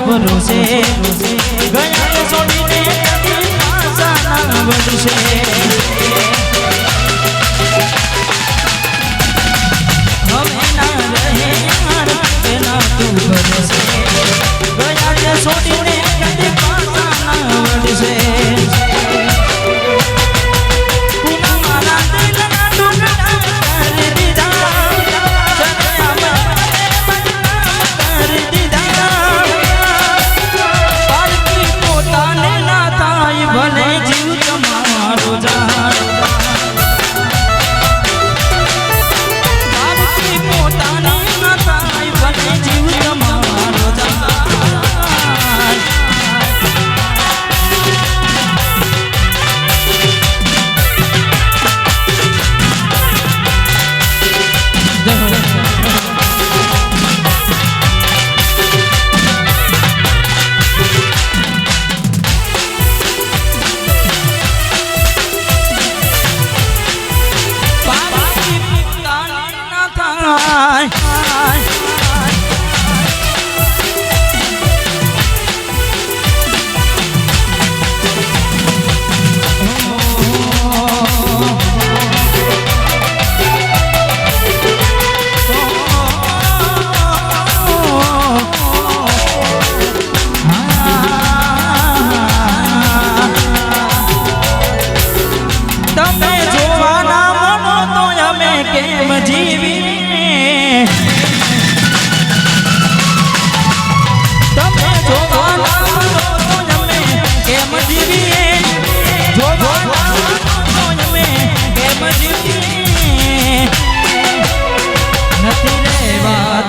ભરોસે ગયા છોડીને પાછા ના વળશે હવે ના રહે યાર પેલા તું ભરોસે ગયા છોડીને પાછા ના વળશે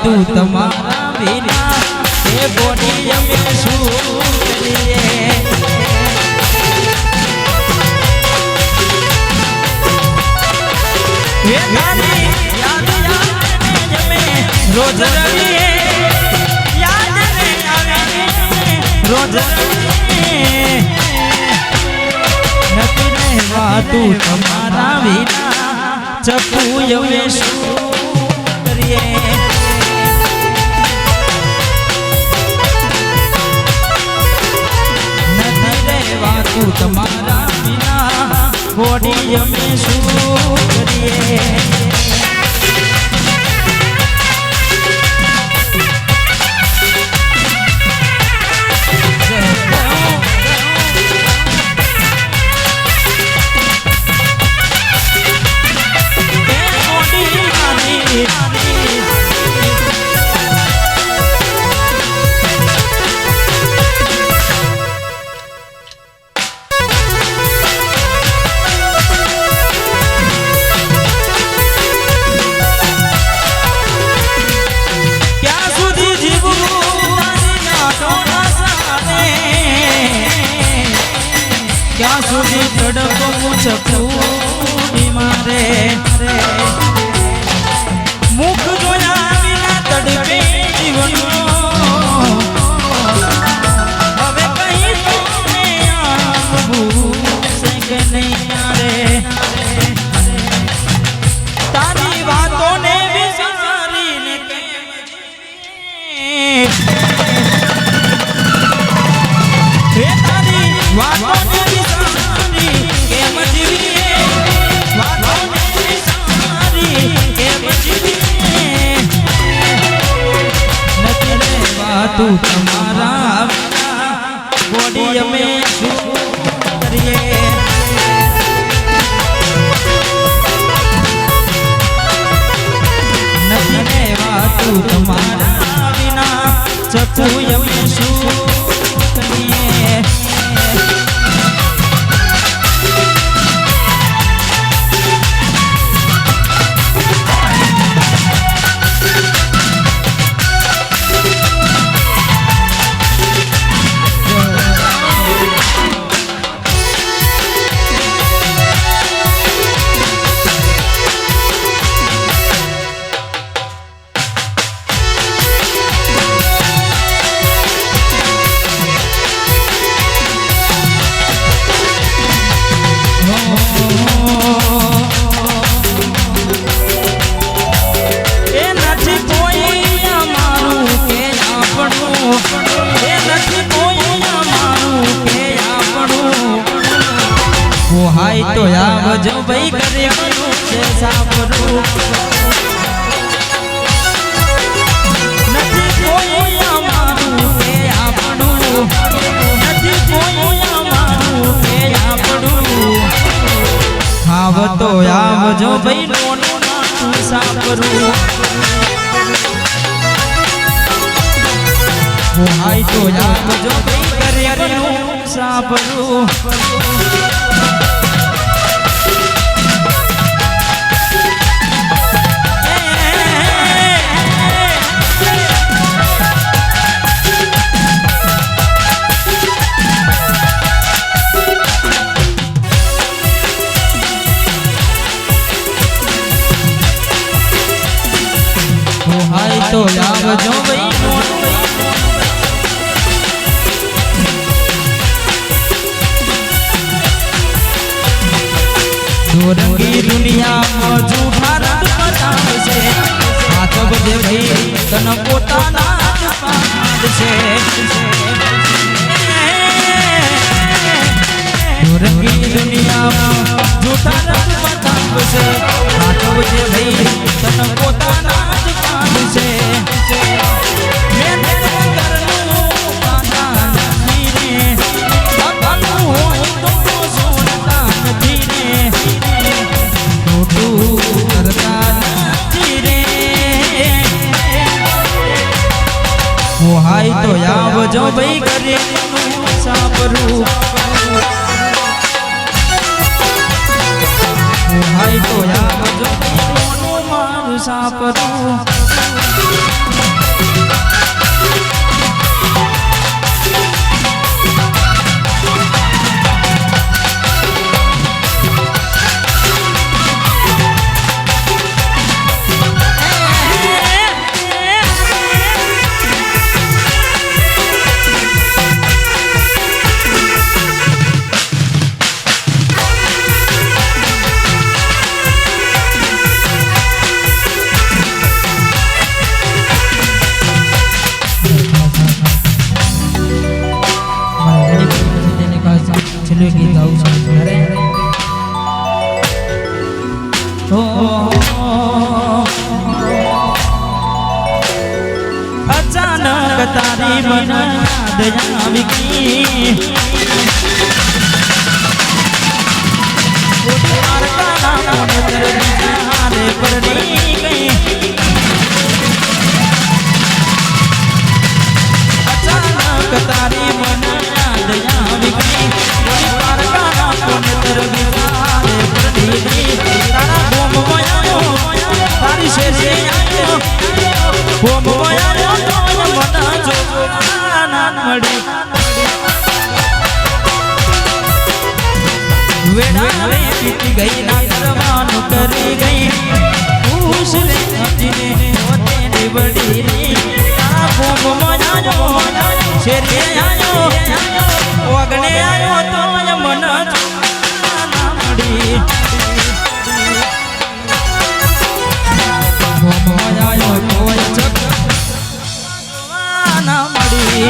તું તમારા વિના એ બોડી અમે શું કરીએ એ તારી યાદ અમે રોજ રહીએ યાદ ને આવે રોજ રહીએ નથી રહેવા તું તમારા વિના ચપુ અમે શું કરીએ તું તમારા વિના બોડી અમે શું કરીએ ક્યાં સુધી તડપું છપું મારે મુખ જોયા વિના તડપે જીવનો હવે કઈ તુને આવવું છે કે નહીં યારે તારી વાતોને વિચારીને હે તારી વાતોને તું તમારા બોડી અમે શું કરીએ નથી રહેવા તું તમારા વિના ચપુ અમે શું કરીએ હાય તો આવજો ભાઈ કરવાનું છે સાંભળું નથી કોઈ અમારું કે આપણું નથી કોઈ અમારું કે આપણું હાવ તો આવજો ભાઈ નોનું નાનું સાંભળું હાય તો આવજો ભાઈ કરવાનું સાંભળું તો આવજો ભાઈ દોરંગી દુનિયામાં જૂઠા રંગ બતાવશે હાથ બધે ભાઈ તને પોતાના જ પાડશે દોરંગી દુનિયામાં જૂઠા રંગ બતાવશે હાથ બધે ભાઈ તને પોતાના જ પાડશે હાય તો આવજો ભાઈ કરે સાંભળું હાય તો આવજો મારું સાંભળું અચાનક તારી મન યાદ આવી ગઈ પડી ગઈ અચાનક તારી મન યાદ આવી ગઈ તારા તારી શેષે ગઈ ના કરવાનું કરી ગઈ ખુશ રે હજીને પોતે નીવડી રી તારા ભોમમાં આયો શેરે આયો ઓગણે આયો તો મન ના મળી ભોમમાં આયો તો ચકવા ના મળી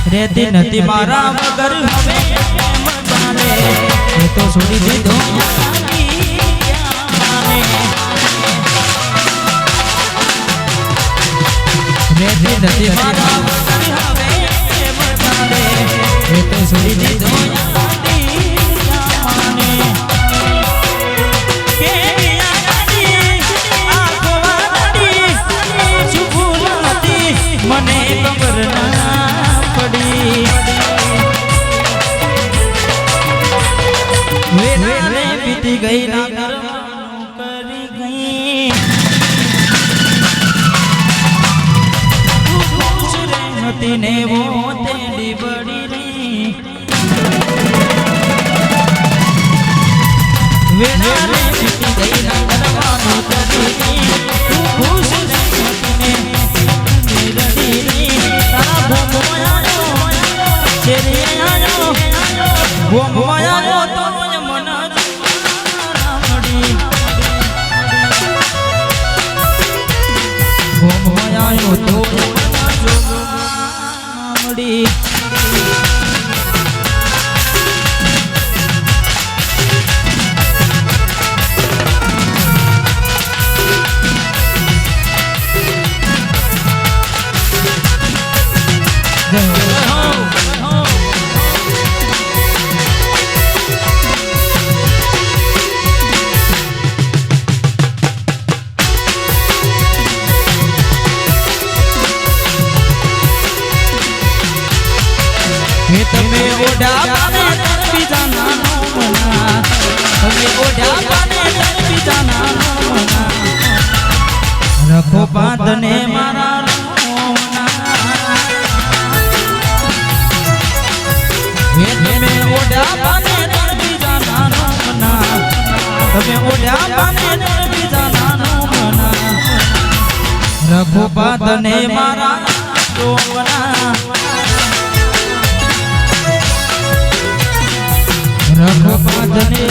રેતી નથી મારા વગર હવે ચાલે એ તો છોડી દીધો રેતી નથી મારા વગર હવે ચાલે એ તો છોડી દીધો મને ખબર ના પડી વેરાને બીતી ગઈ ના કરવાનું કરી ગઈ ખુશ રે હતી ને વો તેડી બડી રહી વેળા રે પીટી ગઈ ના કરવાનું તરી તું ખુશ ને રડી રે તારા ભોમવાયો ચેરે આયો ભોમવાયો તો મન રામડી ભોમવાયો તો રામડી તમે ઓઢા પાને બીજા નાનો મના તમે ઓઢા પાને બીજા નાનો મના રખો બાંધને મારા રોમના હે તમે ઓઢા પાને બીજા નાનો મના તમે ઓઢા પાને બીજા નાનો મના રખો બાંધને મારા રોમના રખો બાંધને